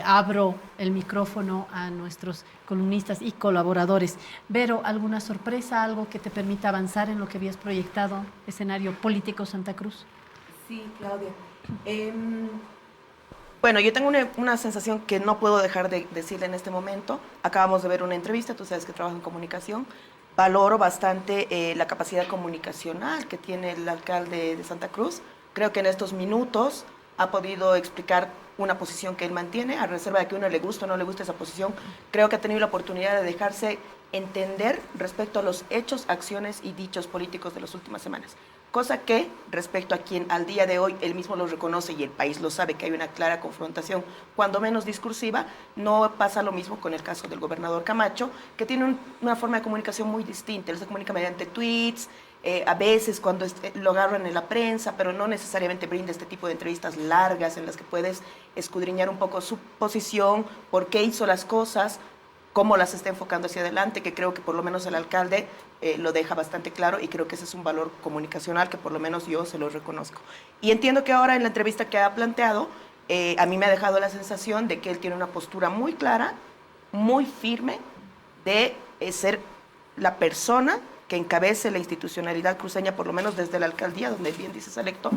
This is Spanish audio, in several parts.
abro el micrófono a nuestros columnistas y colaboradores. Vero, ¿alguna sorpresa, algo que te permita avanzar en lo que habías proyectado, escenario político Santa Cruz? Sí, Claudia. Bueno, yo tengo una sensación que no puedo dejar de decirle en este momento. Acabamos de ver una entrevista, tú sabes que trabajo en comunicación. Valoro bastante la capacidad comunicacional que tiene el alcalde de Santa Cruz. Creo que en estos minutos ha podido explicar una posición que él mantiene, a reserva de que a uno le guste o no le guste esa posición. Creo que ha tenido la oportunidad de dejarse entender respecto a los hechos, acciones y dichos políticos de las últimas semanas. Cosa que, respecto a quien al día de hoy él mismo lo reconoce y el país lo sabe, que hay una clara confrontación, cuando menos discursiva, no pasa lo mismo con el caso del gobernador Camacho, que tiene una forma de comunicación muy distinta. Él se comunica mediante tweets, a veces cuando lo agarran en la prensa, pero no necesariamente brinda este tipo de entrevistas largas en las que puedes escudriñar un poco su posición, por qué hizo las cosas, cómo las está enfocando hacia adelante, que creo que por lo menos el alcalde lo deja bastante claro, y creo que ese es un valor comunicacional que por lo menos yo se lo reconozco. Y entiendo que ahora en la entrevista que ha planteado, a mí me ha dejado la sensación de que él tiene una postura muy clara, muy firme, de ser la persona que encabece la institucionalidad cruceña, por lo menos desde la alcaldía, donde bien dices electo,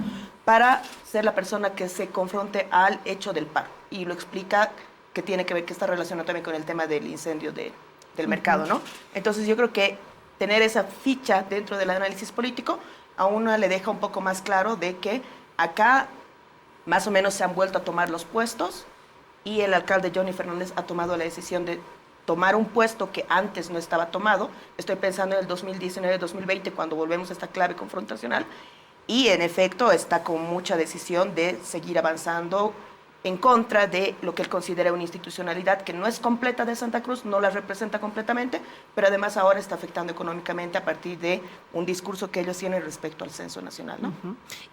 para ser la persona que se confronte al hecho del paro. Y lo explica, que tiene que ver, que está relacionado también con el tema del incendio del mercado, ¿no? Entonces yo creo que tener esa ficha dentro del análisis político a uno le deja un poco más claro de que acá más o menos se han vuelto a tomar los puestos, y el alcalde Johnny Fernández ha tomado la decisión de tomar un puesto que antes no estaba tomado. Estoy pensando en el 2019-2020, cuando volvemos a esta clave confrontacional, y en efecto está con mucha decisión de seguir avanzando en contra de lo que él considera una institucionalidad que no es completa de Santa Cruz, no la representa completamente, pero además ahora está afectando económicamente a partir de un discurso que ellos tienen respecto al censo nacional, ¿no?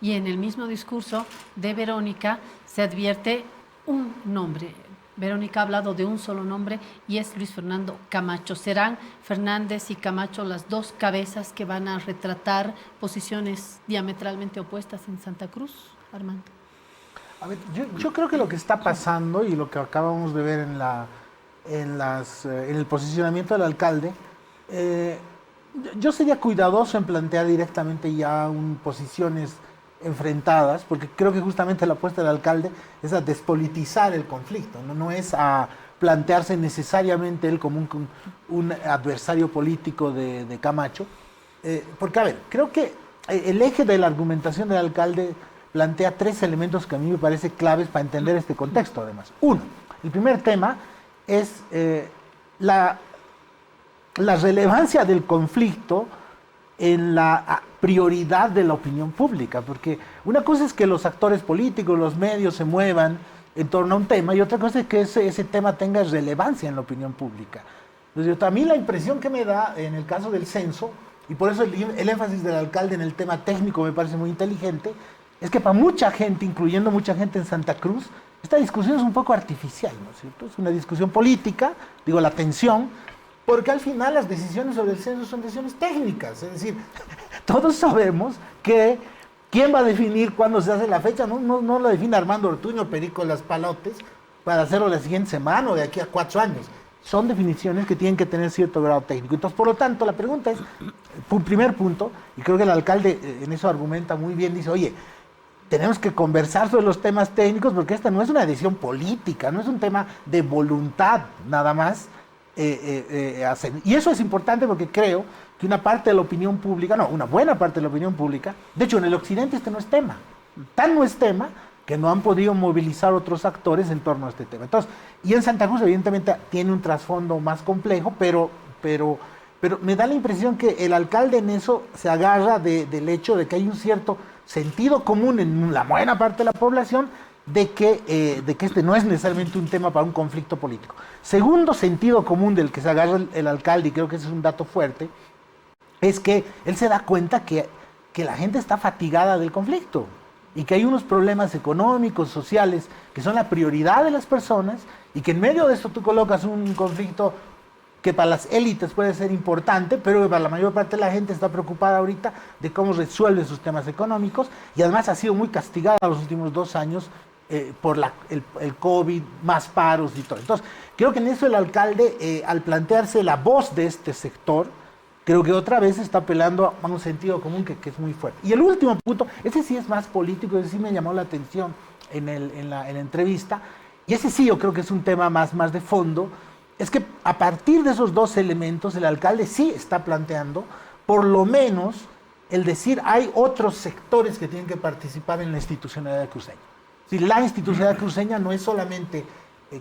Y en el mismo discurso de Verónica se advierte un nombre. Verónica ha hablado de un solo nombre, y es Luis Fernando Camacho. ¿Serán Fernández y Camacho las dos cabezas que van a retratar posiciones diametralmente opuestas en Santa Cruz, Armando? A ver, yo creo que lo que está pasando y lo que acabamos de ver en el posicionamiento del alcalde, yo sería cuidadoso en plantear directamente ya posiciones enfrentadas, porque creo que justamente la apuesta del alcalde es a despolitizar el conflicto, no es a plantearse necesariamente él como un adversario político de Camacho, porque, a ver, creo que el eje de la argumentación del alcalde plantea tres elementos que a mí me parecen claves para entender este contexto, además. Uno, el primer tema es la relevancia del conflicto en la prioridad de la opinión pública, porque una cosa es que los actores políticos, los medios se muevan en torno a un tema, y otra cosa es que ese tema tenga relevancia en la opinión pública. Entonces, a mí la impresión que me da en el caso del censo, y por eso el énfasis del alcalde en el tema técnico me parece muy inteligente, es que para mucha gente, incluyendo mucha gente en Santa Cruz, esta discusión es un poco artificial, ¿no es cierto? Es una discusión política, digo, la tensión, porque al final las decisiones sobre el censo son decisiones técnicas, es decir, todos sabemos que quién va a definir cuándo se hace la fecha, no la define Armando Ortuño, Perico Las Palotes, para hacerlo la siguiente semana o de aquí a 4 años. Son definiciones que tienen que tener cierto grado técnico. Entonces, por lo tanto, la pregunta es, un primer punto, y creo que el alcalde en eso argumenta muy bien, dice, oye, tenemos que conversar sobre los temas técnicos, porque esta no es una decisión política, no es un tema de voluntad nada más. Y eso es importante, porque creo que una parte de la opinión pública, no, una buena parte de la opinión pública, de hecho en el occidente este no es tema, tan no es tema que no han podido movilizar otros actores en torno a este tema. Entonces, y en Santa Cruz evidentemente tiene un trasfondo más complejo, pero me da la impresión que el alcalde en eso se agarra del hecho de que hay un cierto sentido común en la buena parte de la población de que este no es necesariamente un tema para un conflicto político. Segundo sentido común del que se agarra el alcalde, y creo que ese es un dato fuerte, es que él se da cuenta que la gente está fatigada del conflicto y que hay unos problemas económicos, sociales, que son la prioridad de las personas, y que en medio de esto tú colocas un conflicto que para las élites puede ser importante, pero que para la mayor parte de la gente está preocupada ahorita de cómo resuelve sus temas económicos, y además ha sido muy castigada los últimos 2 años por el COVID, más paros y todo. Entonces, creo que en eso el alcalde, al plantearse la voz de este sector, creo que otra vez está apelando a un sentido común que es muy fuerte. Y el último punto, ese sí es más político, ese sí me llamó la atención en la entrevista, y ese sí yo creo que es un tema más de fondo, es que a partir de esos dos elementos el alcalde sí está planteando, por lo menos, el decir hay otros sectores que tienen que participar en la institucionalidad cruceña. Si la institucionalidad cruceña no es solamente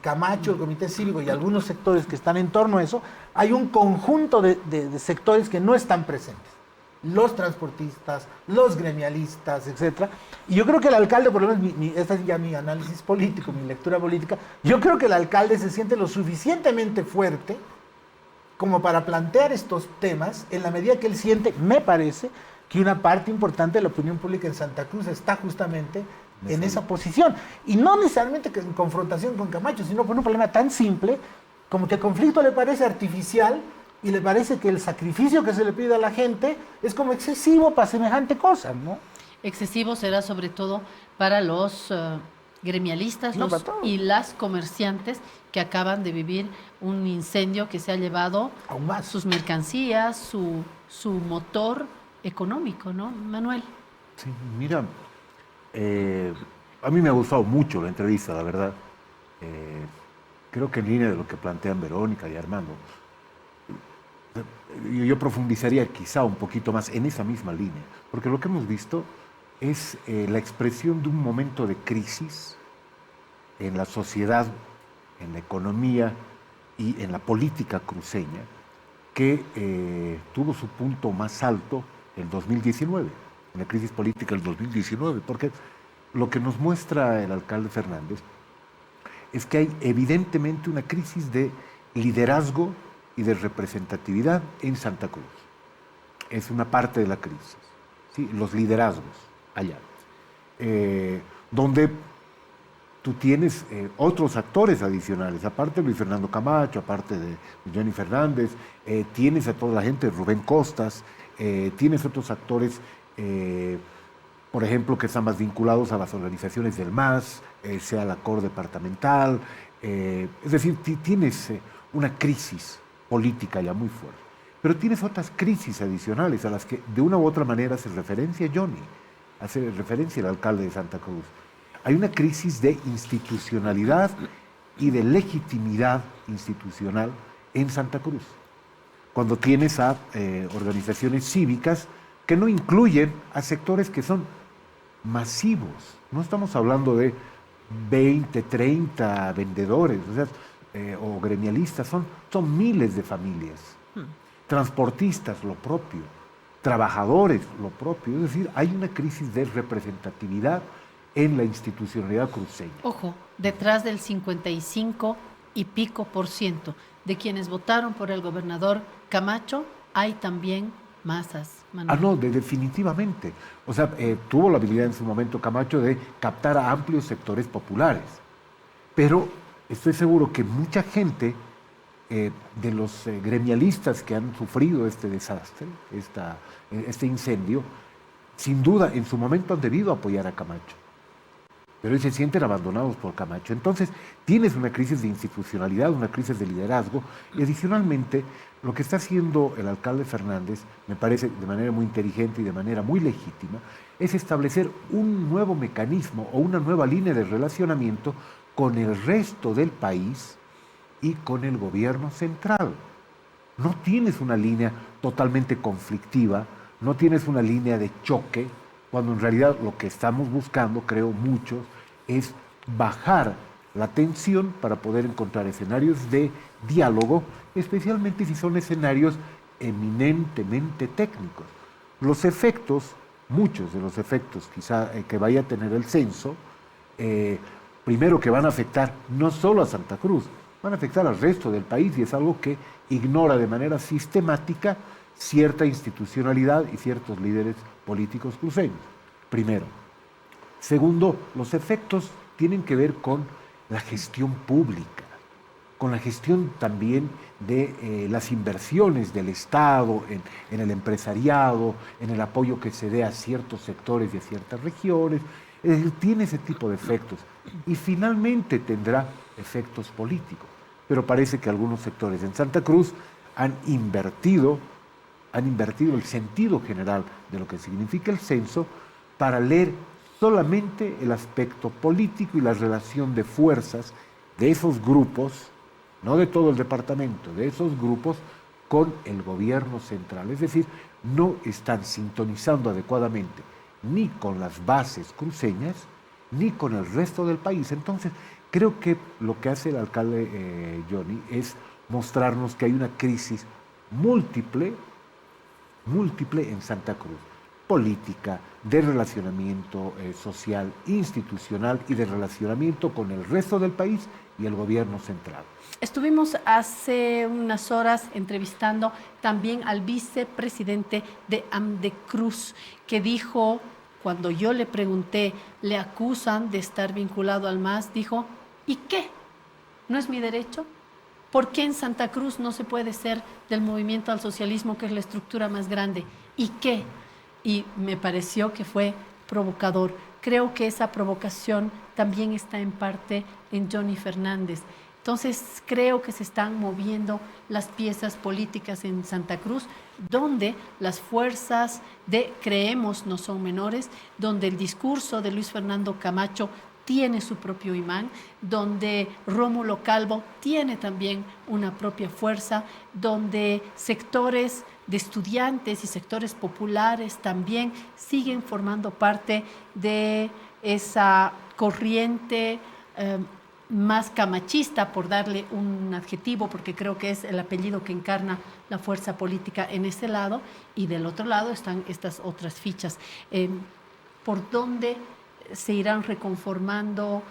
Camacho, el Comité Cívico y algunos sectores que están en torno a eso, hay un conjunto de sectores que no están presentes. Los transportistas, los gremialistas, etc. Y yo creo que el alcalde, por lo menos, este es ya mi análisis político, mi lectura política, yo creo que el alcalde se siente lo suficientemente fuerte como para plantear estos temas en la medida que él siente, me parece, que una parte importante de la opinión pública en Santa Cruz está justamente en esa posición. Y no necesariamente en confrontación con Camacho, sino por un problema tan simple como que el conflicto le parece artificial y le parece que el sacrificio que se le pide a la gente es como excesivo para semejante cosa, ¿no? Excesivo será sobre todo para los gremialistas y las comerciantes que acaban de vivir un incendio que se ha llevado aún más sus mercancías, su motor económico, ¿no, Manuel? Sí, mira, a mí me ha gustado mucho la entrevista, la verdad. Creo que en línea de lo que plantean Verónica y Armando, yo profundizaría quizá un poquito más en esa misma línea, porque lo que hemos visto es la expresión de un momento de crisis en la sociedad, en la economía y en la política cruceña, que tuvo su punto más alto en 2019, en la crisis política del 2019, porque lo que nos muestra el alcalde Fernández es que hay evidentemente una crisis de liderazgo y de representatividad en Santa Cruz. Es una parte de la crisis, ¿sí? Los liderazgos allá, donde tú tienes otros actores adicionales, aparte de Luis Fernando Camacho, aparte de Johnny Fernández, tienes a toda la gente, Rubén Costas, tienes otros actores, por ejemplo, que están más vinculados a las organizaciones del MAS, sea la COR departamental, es decir, tienes una crisis política ya muy fuerte. Pero tienes otras crisis adicionales a las que de una u otra manera hace referencia Johnny, hace referencia el alcalde de Santa Cruz. Hay una crisis de institucionalidad y de legitimidad institucional en Santa Cruz. Cuando tienes a organizaciones cívicas que no incluyen a sectores que son masivos. No estamos hablando de 20, 30 vendedores, o sea, o gremialistas, son miles de familias. Transportistas, lo propio. Trabajadores, lo propio. Es decir, hay una crisis de representatividad en la institucionalidad cruceña. Ojo, detrás del 55 y pico % de quienes votaron por el gobernador Camacho, hay también masas, Manuel. No, definitivamente. O sea, tuvo la habilidad en su momento Camacho de captar a amplios sectores populares. Pero estoy seguro que mucha gente de los gremialistas que han sufrido este desastre, este incendio, sin duda en su momento han debido apoyar a Camacho. Pero se sienten abandonados por Camacho. Entonces, tienes una crisis de institucionalidad, una crisis de liderazgo, y adicionalmente, lo que está haciendo el alcalde Fernández, me parece de manera muy inteligente y de manera muy legítima, es establecer un nuevo mecanismo o una nueva línea de relacionamiento con el resto del país y con el gobierno central. No tienes una línea totalmente conflictiva, no tienes una línea de choque, cuando en realidad lo que estamos buscando, creo muchos, es bajar la tensión para poder encontrar escenarios de diálogo, especialmente si son escenarios eminentemente técnicos. Los efectos, muchos de los efectos quizá que vaya a tener el censo, primero que van a afectar no solo a Santa Cruz, van a afectar al resto del país, y es algo que ignora de manera sistemática cierta institucionalidad y ciertos líderes políticos cruceños, primero. Segundo, los efectos tienen que ver con la gestión pública, con la gestión también de las inversiones del Estado en el empresariado, en el apoyo que se dé a ciertos sectores y a ciertas regiones. Es decir, tiene ese tipo de efectos y finalmente tendrá efectos políticos. Pero parece que algunos sectores en Santa Cruz han invertido el sentido general de lo que significa el censo para leer solamente el aspecto político y la relación de fuerzas de esos grupos, no de todo el departamento, de esos grupos con el gobierno central. Es decir, no están sintonizando adecuadamente ni con las bases cruceñas, ni con el resto del país. Entonces, creo que lo que hace el alcalde Johnny es mostrarnos que hay una crisis múltiple en Santa Cruz. Política, de relacionamiento social, institucional y de relacionamiento con el resto del país y el gobierno central. Estuvimos hace unas horas entrevistando también al vicepresidente de Amdecruz, que dijo, cuando yo le pregunté, le acusan de estar vinculado al MAS, dijo, ¿y qué? ¿No es mi derecho? ¿Por qué en Santa Cruz no se puede ser del movimiento al socialismo, que es la estructura más grande? ¿Y qué? Y me pareció que fue provocador. Creo que esa provocación también está en parte en Johnny Fernández. Entonces, creo que se están moviendo las piezas políticas en Santa Cruz, donde las fuerzas de creemos no son menores, donde el discurso de Luis Fernando Camacho tiene su propio imán, donde Rómulo Calvo tiene también una propia fuerza, donde sectores de estudiantes y sectores populares también siguen formando parte de esa corriente más camachista, por darle un adjetivo, porque creo que es el apellido que encarna la fuerza política en ese lado, y del otro lado están estas otras fichas. ¿Por dónde se irán reconformando,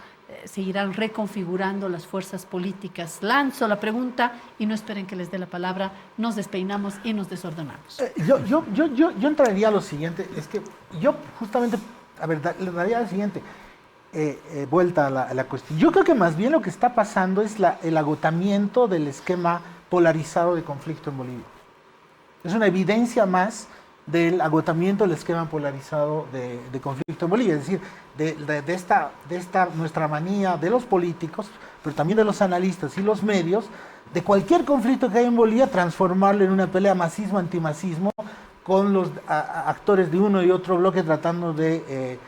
se irán reconfigurando las fuerzas políticas? Lanzo la pregunta y no esperen que les dé la palabra, nos despeinamos y nos desordenamos. Yo entraría a lo siguiente, es que yo justamente, a ver, le daría la siguiente vuelta a la cuestión. Yo creo que más bien lo que está pasando es el agotamiento del esquema polarizado de conflicto en Bolivia. Es una evidencia más del agotamiento del esquema polarizado de conflicto en Bolivia, es decir, de esta nuestra manía de los políticos, pero también de los analistas y los medios, de cualquier conflicto que hay en Bolivia, transformarlo en una pelea masismo-antimasismo, con los actores de uno y otro bloque tratando de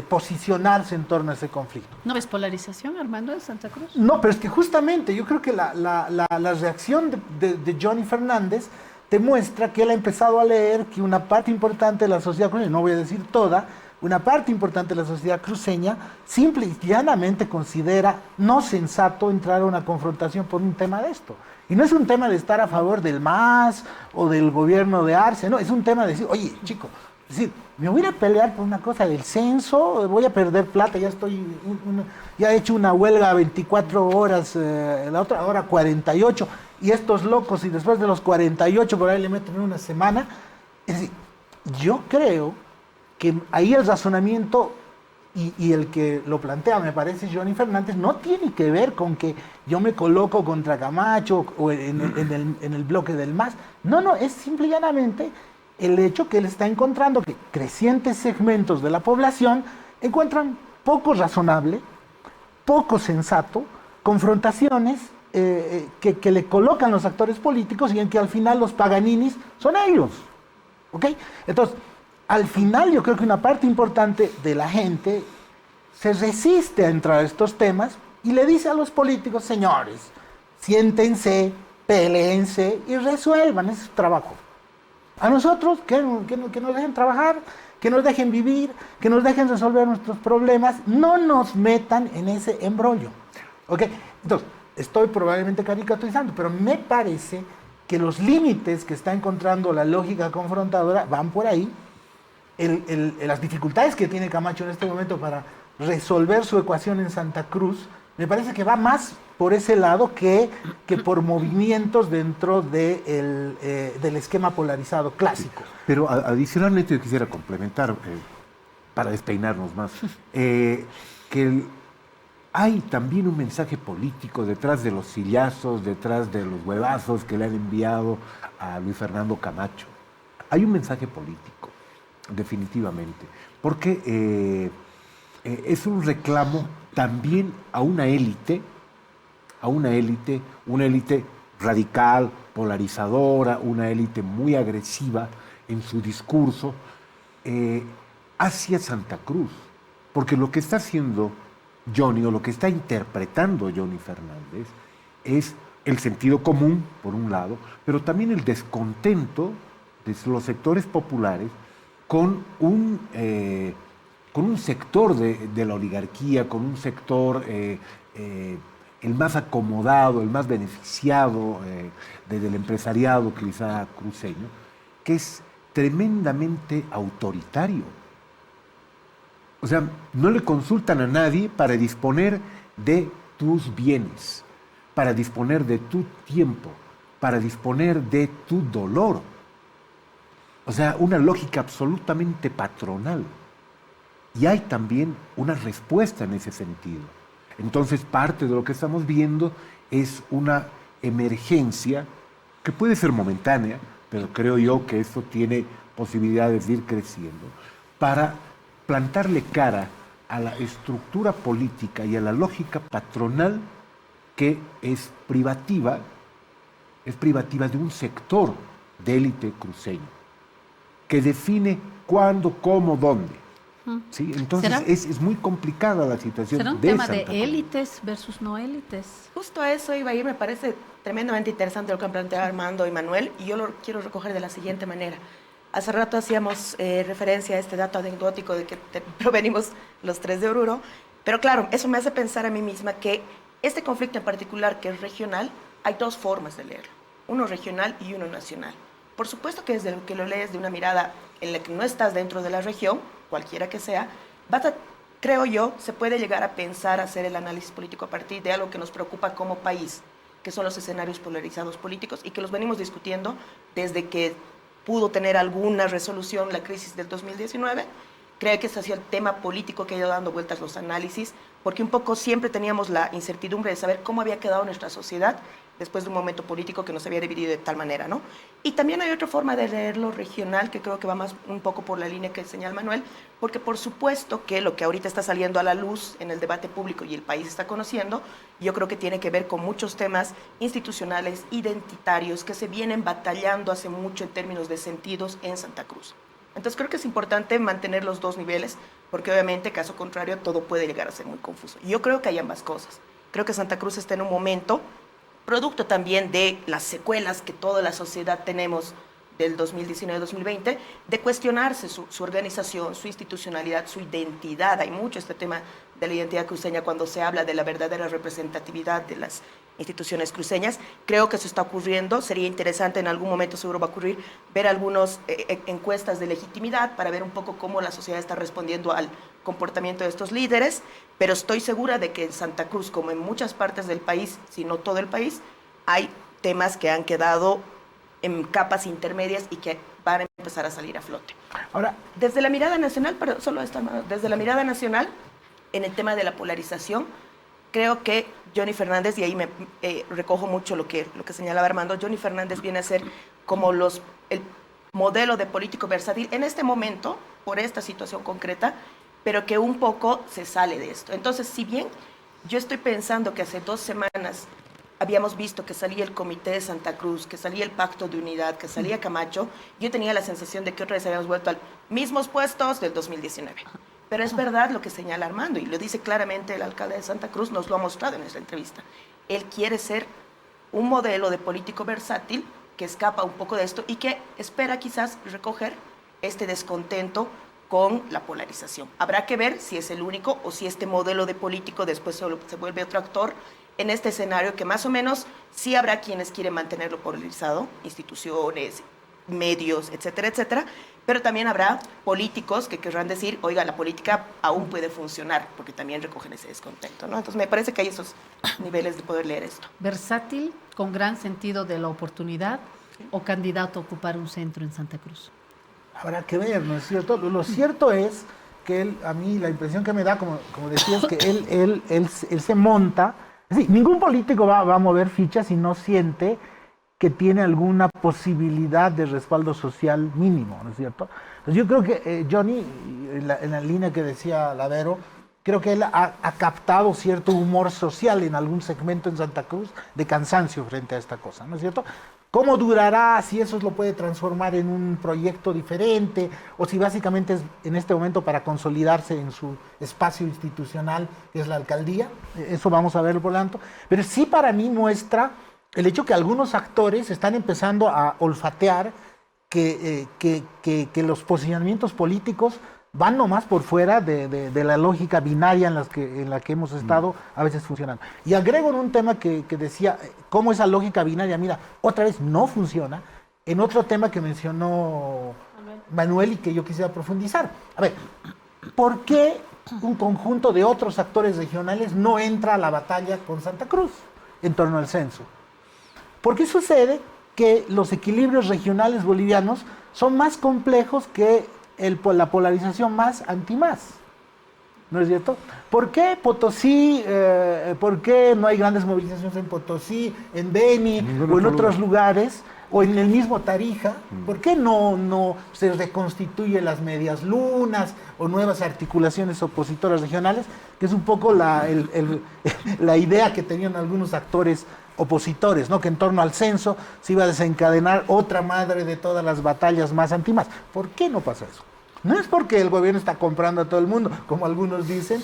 posicionarse en torno a ese conflicto. ¿No ves polarización, Armando, en Santa Cruz? No, pero es que justamente yo creo que la reacción de Johnny Fernández demuestra que él ha empezado a leer que una parte importante de la sociedad cruceña, no voy a decir toda, una parte importante de la sociedad cruceña simple y llanamente considera no sensato entrar a una confrontación por un tema de esto. Y no es un tema de estar a favor del MAS o del gobierno de Arce, no, es un tema de decir, oye, chico, es decir, me voy a pelear por una cosa del censo, voy a perder plata, ya he hecho una huelga 24 horas, la otra hora 48, y estos locos, y después de los 48 por ahí le meten una semana. Es decir, yo creo que ahí el razonamiento y el que lo plantea, me parece, Johnny Fernández, no tiene que ver con que yo me coloco contra Camacho o en el bloque del MAS. No, es simple y llanamente el hecho que él está encontrando que crecientes segmentos de la población encuentran poco razonable, poco sensato, confrontaciones que le colocan los actores políticos y en que al final los paganinis son ellos. ¿Ok? Entonces, al final yo creo que una parte importante de la gente se resiste a entrar a estos temas y le dice a los políticos, señores, siéntense, peléense y resuelvan ese trabajo. A nosotros, que nos dejen trabajar, que nos dejen vivir, que nos dejen resolver nuestros problemas, no nos metan en ese embrollo. ¿Ok? Entonces, estoy probablemente caricaturizando, pero me parece que los límites que está encontrando la lógica confrontadora van por ahí. Las dificultades que tiene Camacho en este momento para resolver su ecuación en Santa Cruz, me parece que va más por ese lado que por movimientos dentro del esquema polarizado clásico. Sí, pero adicionalmente yo quisiera complementar, para despeinarnos más, que hay también un mensaje político detrás de los sillazos, detrás de los huevazos que le han enviado a Luis Fernando Camacho. Hay un mensaje político, definitivamente, porque es un reclamo también a una élite, una élite radical, polarizadora, una élite muy agresiva en su discurso hacia Santa Cruz. Porque lo que está haciendo Johnny, o lo que está interpretando Johnny Fernández, es el sentido común, por un lado, pero también el descontento de los sectores populares con un sector de la oligarquía, con un sector el más acomodado, el más beneficiado del empresariado quizá cruceño, que es tremendamente autoritario. O sea, no le consultan a nadie para disponer de tus bienes, para disponer de tu tiempo, para disponer de tu dolor. O sea, una lógica absolutamente patronal. Y hay también una respuesta en ese sentido. Entonces, parte de lo que estamos viendo es una emergencia que puede ser momentánea, pero creo yo que esto tiene posibilidades de ir creciendo, para plantarle cara a la estructura política y a la lógica patronal que es privativa de un sector de élite cruceño, que define cuándo, cómo, dónde. ¿Sí? Entonces es muy complicada la situación. ¿Será un de tema Santa de Cruz. élites versus no élites? Justo a eso iba a ir, me parece tremendamente interesante lo que han planteado Armando y Manuel, y yo lo quiero recoger de la siguiente manera. Hace rato hacíamos referencia a este dato anecdótico de que provenimos los tres de Oruro, pero claro, eso me hace pensar a mí misma que este conflicto en particular, que es regional, hay dos formas de leerlo, uno regional y uno nacional. Por supuesto que desde que lo lees de una mirada en la que no estás dentro de la región, cualquiera que sea, creo yo, se puede llegar a pensar, hacer el análisis político a partir de algo que nos preocupa como país, que son los escenarios polarizados políticos y que los venimos discutiendo desde que pudo tener alguna resolución la crisis del 2019. Creo que ese ha sido el tema político que ha ido dando vueltas los análisis, porque un poco siempre teníamos la incertidumbre de saber cómo había quedado nuestra sociedad después de un momento político que nos había dividido de tal manera, ¿no? Y también hay otra forma de leerlo regional, que creo que va más un poco por la línea que señala Manuel, porque por supuesto que lo que ahorita está saliendo a la luz en el debate público y el país está conociendo, yo creo que tiene que ver con muchos temas institucionales, identitarios, que se vienen batallando hace mucho en términos de sentidos en Santa Cruz. Entonces creo que es importante mantener los dos niveles, porque obviamente, caso contrario, todo puede llegar a ser muy confuso. Y yo creo que hay ambas cosas. Creo que Santa Cruz está en un momento, producto también de las secuelas que toda la sociedad tenemos del 2019-2020, de cuestionarse su organización, su institucionalidad, su identidad. Hay mucho este tema de la identidad cruceña cuando se habla de la verdadera representatividad de las instituciones cruceñas. Creo que eso está ocurriendo. Sería interesante, en algún momento seguro va a ocurrir, ver algunas encuestas de legitimidad para ver un poco cómo la sociedad está respondiendo al comportamiento de estos líderes, pero estoy segura de que en Santa Cruz, como en muchas partes del país, si no todo el país, hay temas que han quedado en capas intermedias y que van a empezar a salir a flote. Ahora, desde la mirada nacional, pero solo esto, desde la mirada nacional, en el tema de la polarización, creo que Johnny Fernández, y ahí me recojo mucho lo que señalaba Armando, Johnny Fernández viene a ser como el modelo de político versátil en este momento, por esta situación concreta, pero que un poco se sale de esto. Entonces, si bien yo estoy pensando que hace 2 semanas habíamos visto que salía el Comité de Santa Cruz, que salía el Pacto de Unidad, que salía Camacho, yo tenía la sensación de que otra vez habíamos vuelto a los mismos puestos del 2019. Pero es verdad lo que señala Armando, y lo dice claramente el alcalde de Santa Cruz, nos lo ha mostrado en nuestra entrevista. Él quiere ser un modelo de político versátil que escapa un poco de esto y que espera quizás recoger este descontento con la polarización. Habrá que ver si es el único o si este modelo de político después solo se vuelve otro actor en este escenario, que más o menos sí habrá quienes quieren mantenerlo polarizado, instituciones, medios, etcétera, etcétera, pero también habrá políticos que querrán decir, oiga, la política aún puede funcionar, porque también recogen ese descontento, ¿no? Entonces me parece que hay esos niveles de poder leer esto. Versátil, con gran sentido de la oportunidad, o candidato a ocupar un centro en Santa Cruz. habrá que ver, ¿no es cierto? Lo cierto es que él, a mí la impresión que me da, como decías, que él se monta. Es decir, ningún político va a mover fichas si no siente que tiene alguna posibilidad de respaldo social mínimo, ¿no es cierto? Entonces yo creo que Johnny, en la línea que decía Lavero, creo que él ha captado cierto humor social en algún segmento en Santa Cruz de cansancio frente a esta cosa, ¿no es cierto? ¿Cómo durará? Si eso lo puede transformar en un proyecto diferente o si básicamente es en este momento para consolidarse en su espacio institucional, que es la alcaldía. Eso vamos a verlo por lo tanto. Pero sí para mí muestra el hecho que algunos actores están empezando a olfatear que los posicionamientos políticos van nomás por fuera de la lógica binaria en la que hemos estado a veces funcionando. Y agrego en un tema que decía, cómo esa lógica binaria, mira, otra vez no funciona, en otro tema que mencionó Manuel y que yo quisiera profundizar. A ver, ¿por qué un conjunto de otros actores regionales no entra a la batalla con Santa Cruz en torno al censo? Porque sucede que los equilibrios regionales bolivianos son más complejos que la polarización más anti-más, ¿no es cierto? ¿Por qué Potosí, por qué no hay grandes movilizaciones en Potosí, en Beni o en otros lugares, o en el mismo Tarija? ¿Por qué no se reconstituye las medias lunas o nuevas articulaciones opositoras regionales? Que es un poco la idea que tenían algunos actores opositores, ¿no? Que en torno al censo se iba a desencadenar otra madre de todas las batallas más antimas. ¿Por qué no pasa eso? No es porque el gobierno está comprando a todo el mundo, como algunos dicen,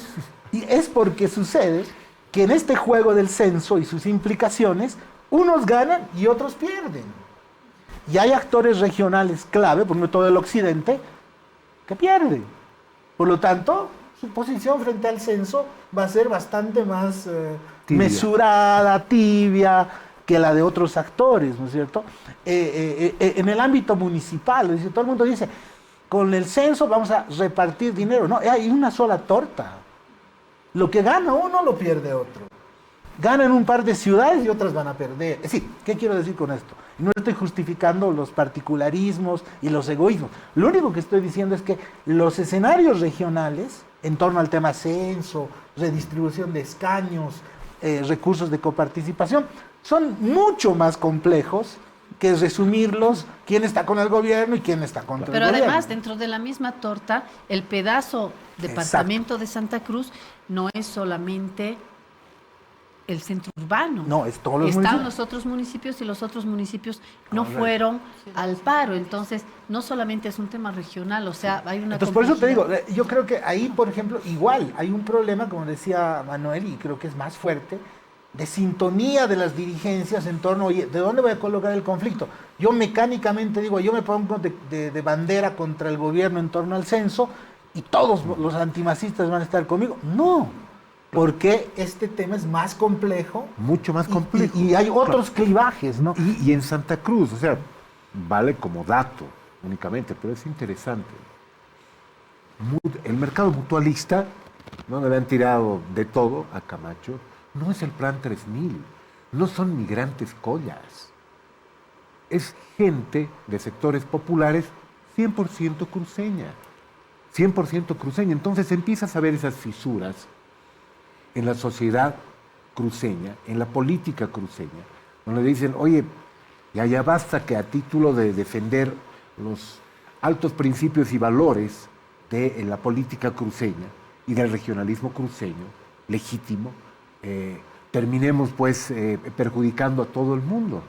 y es porque sucede que en este juego del censo y sus implicaciones, unos ganan y otros pierden. Y hay actores regionales clave, por ejemplo todo el occidente, que pierde. Por lo tanto, su posición frente al censo va a ser bastante más mesurada, tibia, que la de otros actores, ¿no es cierto? En el ámbito municipal, es decir, todo el mundo dice, con el censo vamos a repartir dinero. No, hay una sola torta. Lo que gana uno lo pierde otro. Ganan un par de ciudades y otras van a perder. Es decir, ¿qué quiero decir con esto? No estoy justificando los particularismos y los egoísmos. Lo único que estoy diciendo es que los escenarios regionales, en torno al tema censo, redistribución de escaños, recursos de coparticipación, son mucho más complejos que resumirlos quién está con el gobierno y quién está contra el gobierno. Pero además, dentro de la misma torta, el pedazo departamento de Santa Cruz no es solamente el centro urbano. No, es todos los Están municipios. los otros municipios y los otros municipios no fueron al paro. Entonces, no solamente es un tema regional, o sea, hay una Entonces, por eso te digo, complejidad. yo creo que ahí, por ejemplo, igual hay un problema, como decía Manuel, y creo que es más fuerte, de sintonía de las dirigencias en torno, oye, ¿de dónde voy a colocar el conflicto? Yo mecánicamente digo, yo me pongo de bandera contra el gobierno en torno al censo y todos los antimasistas van a estar conmigo. No, porque este tema es más complejo. Mucho más complejo. Y hay otros clivajes, ¿no? Y en Santa Cruz, o sea, vale como dato únicamente, pero es interesante. El mercado mutualista, donde le han tirado de todo a Camacho, no es el Plan 3000, no son migrantes collas. Es gente de sectores populares 100% cruceña. 100% cruceña. Entonces empiezas a ver esas fisuras en la sociedad cruceña, en la política cruceña, donde dicen, oye, ya basta que a título de defender los altos principios y valores de la política cruceña y del regionalismo cruceño, legítimo, terminemos pues perjudicando a todo el mundo.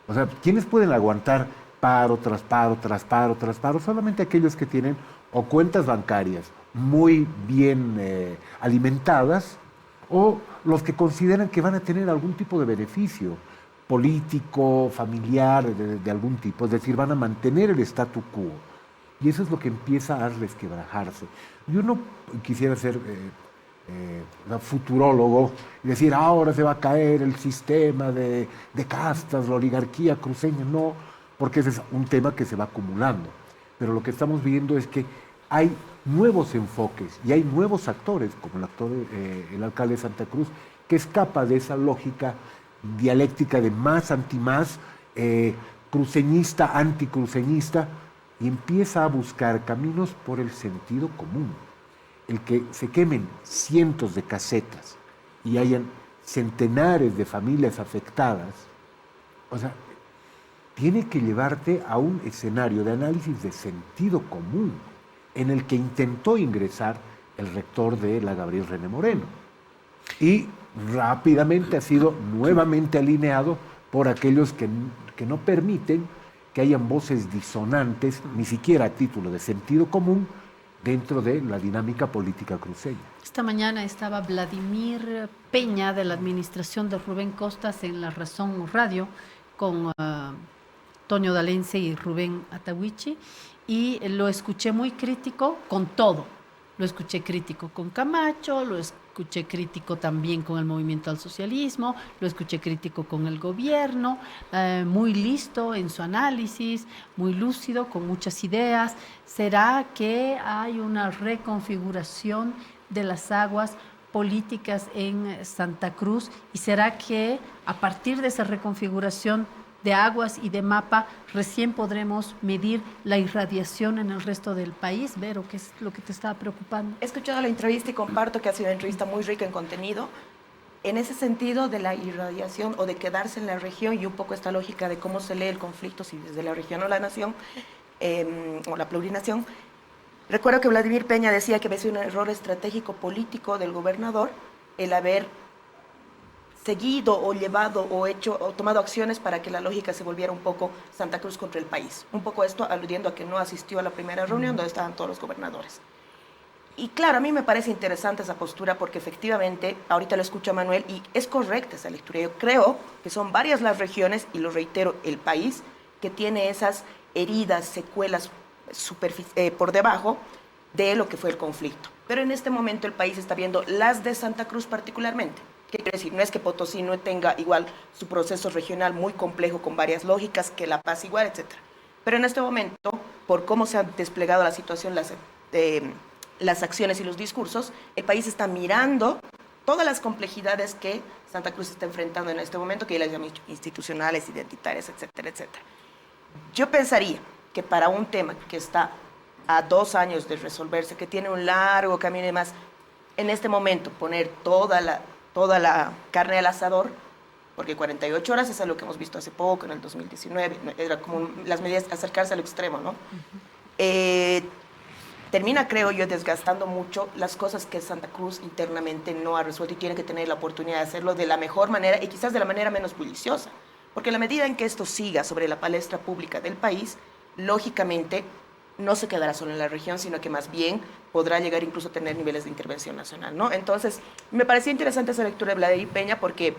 O sea, ¿quiénes pueden aguantar paro tras paro, tras paro, tras paro? Solamente aquellos que tienen o cuentas bancarias muy bien alimentadas, o los que consideran que van a tener algún tipo de beneficio político, familiar, de algún tipo, es decir, van a mantener el statu quo. Y eso es lo que empieza a resquebrajarse. Yo no quisiera ser futurólogo y decir, ahora se va a caer el sistema de castas, la oligarquía cruceña. No, porque ese es un tema que se va acumulando. Pero lo que estamos viendo es que hay nuevos enfoques y hay nuevos actores, como el alcalde de Santa Cruz, que escapa de esa lógica dialéctica de más anti-más, cruceñista, anticruceñista, y empieza a buscar caminos por el sentido común. El que se quemen cientos de casetas y hayan centenares de familias afectadas, o sea, tiene que llevarte a un escenario de análisis de sentido común, en el que intentó ingresar el rector de la Gabriel René Moreno. Y rápidamente ha sido nuevamente alineado por aquellos que no permiten que hayan voces disonantes, ni siquiera a título de sentido común, dentro de la dinámica política cruceña. Esta mañana estaba Vladimir Peña de la administración de Rubén Costas en La Razón Radio con Toño Dalense y Rubén Atahuichi, y lo escuché muy crítico con todo. Lo escuché crítico con Camacho, lo escuché crítico también con el movimiento al socialismo, lo escuché crítico con el gobierno, muy listo en su análisis, muy lúcido, con muchas ideas. ¿Será que hay una reconfiguración de las aguas políticas en Santa Cruz? ¿Y será que a partir de esa reconfiguración de aguas y de mapa recién podremos medir la irradiación en el resto del país? Vero, ¿qué es lo que te estaba preocupando? He escuchado la entrevista y comparto que ha sido una entrevista muy rica en contenido. En ese sentido de la irradiación o de quedarse en la región y un poco esta lógica de cómo se lee el conflicto, si desde la región o la nación, o la plurinación, recuerdo que Vladimir Peña decía que había sido un error estratégico político del gobernador el haber seguido o llevado o hecho o tomado acciones para que la lógica se volviera un poco Santa Cruz contra el país. Un poco esto aludiendo a que no asistió a la primera reunión donde estaban todos los gobernadores. Y claro, a mí me parece interesante esa postura porque efectivamente, ahorita lo escucho a Manuel y es correcta esa lectura. Yo creo que son varias las regiones, y lo reitero, el país, que tiene esas heridas, secuelas por debajo de lo que fue el conflicto. Pero en este momento el país está viendo las de Santa Cruz particularmente. ¿Qué quiere decir? No es que Potosí no tenga igual su proceso regional muy complejo con varias lógicas, que La Paz igual, etc. Pero en este momento, por cómo se ha desplegado la situación, las acciones y los discursos, el país está mirando todas las complejidades que Santa Cruz está enfrentando en este momento, que ya las llaman institucionales, identitarias, etcétera, etcétera. Yo pensaría que para un tema que está a 2 años de resolverse, que tiene un largo camino y demás, en este momento poner toda la carne al asador, porque 48 horas es algo que hemos visto hace poco, en el 2019, era como las medidas acercarse al extremo, ¿no? Termina, creo yo, desgastando mucho las cosas que Santa Cruz internamente no ha resuelto y tiene que tener la oportunidad de hacerlo de la mejor manera y quizás de la manera menos bulliciosa, porque en la medida en que esto siga sobre la palestra pública del país, lógicamente no se quedará solo en la región, sino que más bien podrá llegar incluso a tener niveles de intervención nacional, ¿no? Entonces, me parecía interesante esa lectura de Vladimir Peña porque,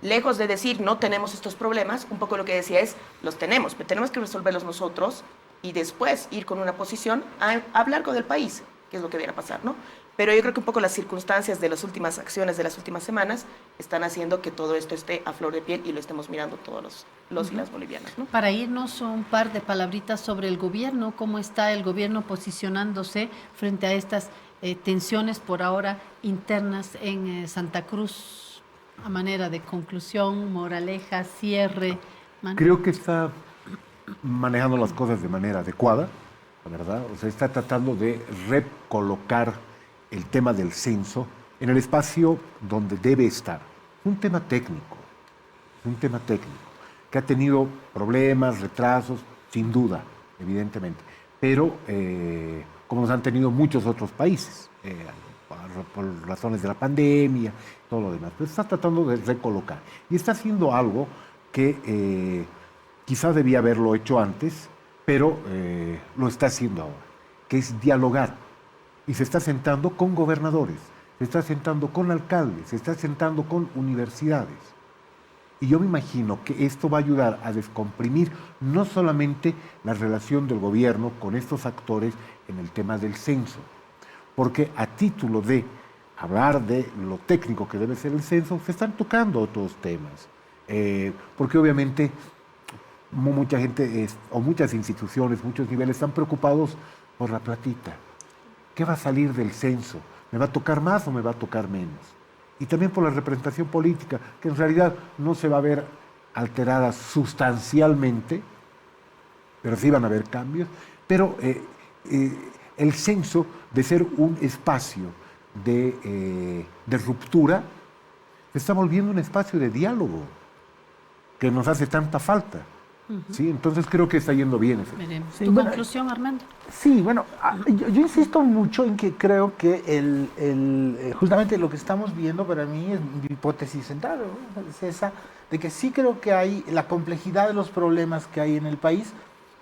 lejos de decir no tenemos estos problemas, un poco lo que decía es, los tenemos, pero tenemos que resolverlos nosotros y después ir con una posición a hablar con el país, que es lo que debería pasar, ¿no? Pero yo creo que un poco las circunstancias de las últimas acciones de las últimas semanas están haciendo que todo esto esté a flor de piel y lo estemos mirando todos los y las bolivianas, ¿no? Para irnos un par de palabritas sobre el gobierno, ¿cómo está el gobierno posicionándose frente a estas tensiones por ahora internas en Santa Cruz? A manera de conclusión, moraleja, cierre. Creo que está manejando las cosas de manera adecuada, la verdad. O sea, está tratando de recolocar el tema del censo en el espacio donde debe estar. Un tema técnico, que ha tenido problemas, retrasos, sin duda, evidentemente, pero como nos han tenido muchos otros países, por razones de la pandemia, todo lo demás, pero está tratando de recolocar. Y está haciendo algo que quizás debía haberlo hecho antes, pero lo está haciendo ahora, que es dialogar. Y se está sentando con gobernadores, se está sentando con alcaldes, se está sentando con universidades. Y yo me imagino que esto va a ayudar a descomprimir no solamente la relación del gobierno con estos actores en el tema del censo, porque a título de hablar de lo técnico que debe ser el censo, se están tocando otros temas. Porque obviamente mucha gente o muchas instituciones, muchos niveles están preocupados por la platita. ¿Qué va a salir del censo? ¿Me va a tocar más o me va a tocar menos? Y también por la representación política, que en realidad no se va a ver alterada sustancialmente, pero sí van a haber cambios. Pero el censo, de ser un espacio de ruptura, se está volviendo un espacio de diálogo, que nos hace tanta falta. ¿sí? Entonces creo que está yendo bien. Veremos. Sí, ¿Tu bueno, conclusión, Armando? Sí, bueno, yo insisto mucho en que creo que justamente lo que estamos viendo para mí es mi hipótesis central, ¿no? Es esa, de que sí creo que hay la complejidad de los problemas que hay en el país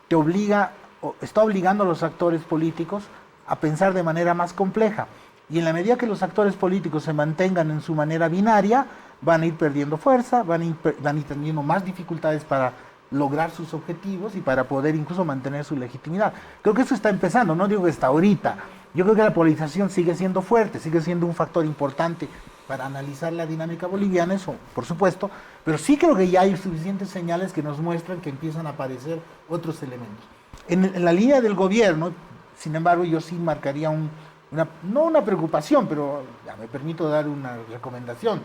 que obliga, o está obligando a los actores políticos a pensar de manera más compleja. Y en la medida que los actores políticos se mantengan en su manera binaria, van a ir perdiendo fuerza, van a ir teniendo más dificultades para lograr sus objetivos y para poder incluso mantener su legitimidad. Creo que eso está empezando, no digo que está ahorita. Yo creo que la polarización sigue siendo fuerte, sigue siendo un factor importante para analizar la dinámica boliviana, eso por supuesto, pero sí creo que ya hay suficientes señales que nos muestran que empiezan a aparecer otros elementos. En la línea del gobierno, sin embargo, yo sí marcaría no una preocupación, pero ya me permito dar una recomendación.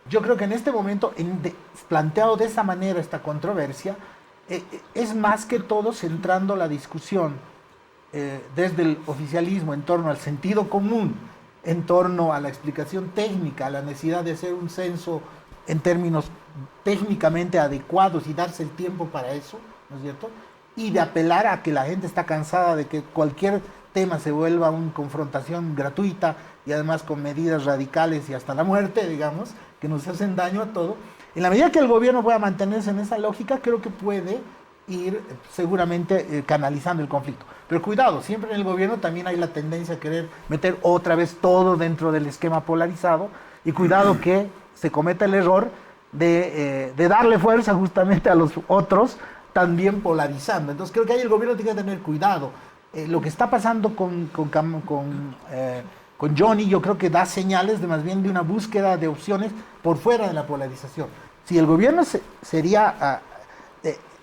Yo creo que en este momento, planteado de esa manera esta controversia, es más que todo centrando la discusión desde el oficialismo en torno al sentido común, en torno a la explicación técnica, a la necesidad de hacer un censo en términos técnicamente adecuados y darse el tiempo para eso, ¿no es cierto? Y de apelar a que la gente está cansada de que cualquier tema se vuelva una confrontación gratuita y además con medidas radicales y hasta la muerte, digamos, que nos hacen daño a todo. En la medida que el gobierno pueda mantenerse en esa lógica, creo que puede ir seguramente canalizando el conflicto. Pero cuidado, siempre en el gobierno también hay la tendencia a querer meter otra vez todo dentro del esquema polarizado y cuidado que se cometa el error de darle fuerza justamente a los otros también polarizando. Entonces creo que ahí el gobierno tiene que tener cuidado. Lo que está pasando con Johnny, yo creo que da señales de más bien de una búsqueda de opciones por fuera de la polarización. Si el gobierno sería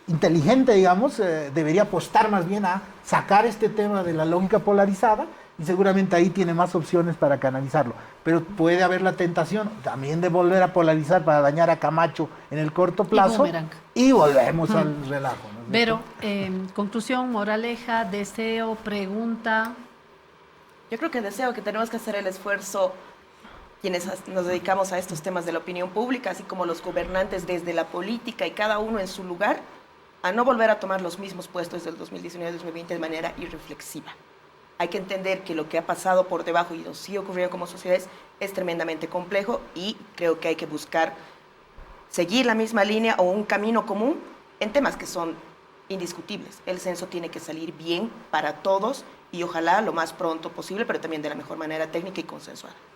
inteligente, digamos, debería apostar más bien a sacar este tema de la lógica polarizada y seguramente ahí tiene más opciones para canalizarlo. Pero puede haber la tentación también de volver a polarizar para dañar a Camacho en el corto plazo y volvemos al relajo, ¿no? Pero, conclusión, moraleja, deseo, pregunta. Yo creo que deseo que tenemos que hacer el esfuerzo, quienes nos dedicamos a estos temas de la opinión pública, así como los gobernantes desde la política y cada uno en su lugar, a no volver a tomar los mismos puestos del 2019-2020 de manera irreflexiva. Hay que entender que lo que ha pasado por debajo y nos sigue ocurriendo como sociedades es tremendamente complejo y creo que hay que buscar seguir la misma línea o un camino común en temas que son indiscutibles. El censo tiene que salir bien para todos y ojalá lo más pronto posible, pero también de la mejor manera técnica y consensual.